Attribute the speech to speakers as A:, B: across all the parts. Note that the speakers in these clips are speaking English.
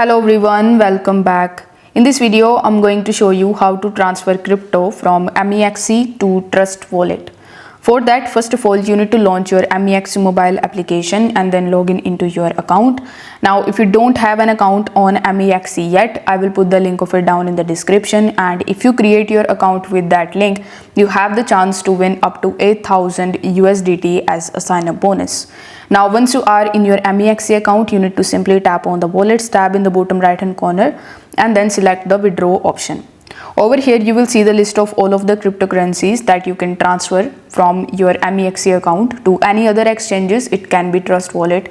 A: Hello everyone, welcome back. In this video, I'm going to show you how to transfer crypto from MEXC to Trust Wallet. For that, first of all, you need to launch your MEXC mobile application and then log in into your account. Now, if you don't have an account on MEXC yet, I will put the link of it down in the description. And if you create your account with that link, you have the chance to win up to 8,000 USDT as a sign-up bonus. Now, once you are in your MEXC account, you need to simply tap on the Wallets tab in the bottom right hand corner and then select the withdraw option. Over here, you will see the list of all of the cryptocurrencies that you can transfer from your MEXC account to any other exchanges. It can be Trust Wallet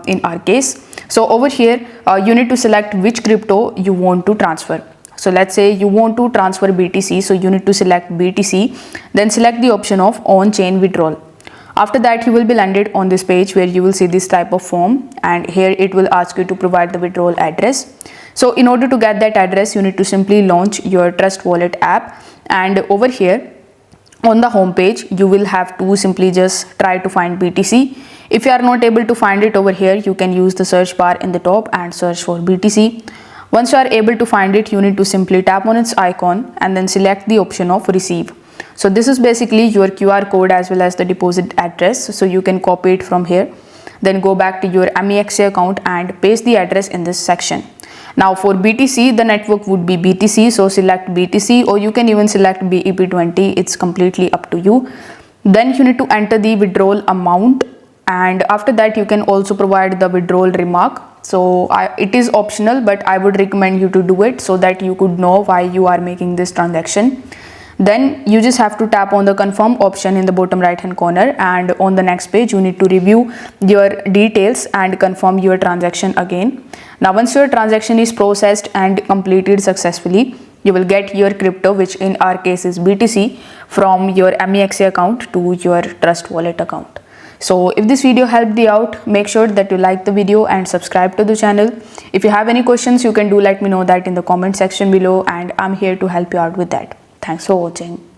A: in our case. So over here, you need to select which crypto you want to transfer. So let's say you want to transfer BTC. So you need to select BTC, then select the option of on-chain withdrawal. After that, you will be landed on this page where you will see this type of form, and here it will ask you to provide the withdrawal address. So in order to get that address, you need to simply launch your Trust Wallet app, and over here on the home page, you will have to simply just try to find BTC. If you are not able to find it over here, you can use the search bar in the top and search for BTC. Once you are able to find it, you need to simply tap on its icon and then select the option of receive. So this is basically your QR code as well as the deposit address. So you can copy it from here, then go back to your MEXC account and paste the address in this section. Now for BTC, the network would be BTC. So select BTC, or you can even select BEP20. It's completely up to you. Then you need to enter the withdrawal amount. And after that, you can also provide the withdrawal remark. So it is optional, but I would recommend you to do it so that you could know why you are making this transaction. Then you just have to tap on the confirm option in the bottom right hand corner, and on the next page you need to review your details and confirm your transaction again. Now once your transaction is processed and completed successfully, you will get your crypto, which in our case is BTC, from your MEXC account to your Trust Wallet account. So if this video helped you out, make sure that you like the video and subscribe to the channel. If you have any questions, you can do let me know that in the comment section below, and I'm here to help you out with that. Thanks for watching.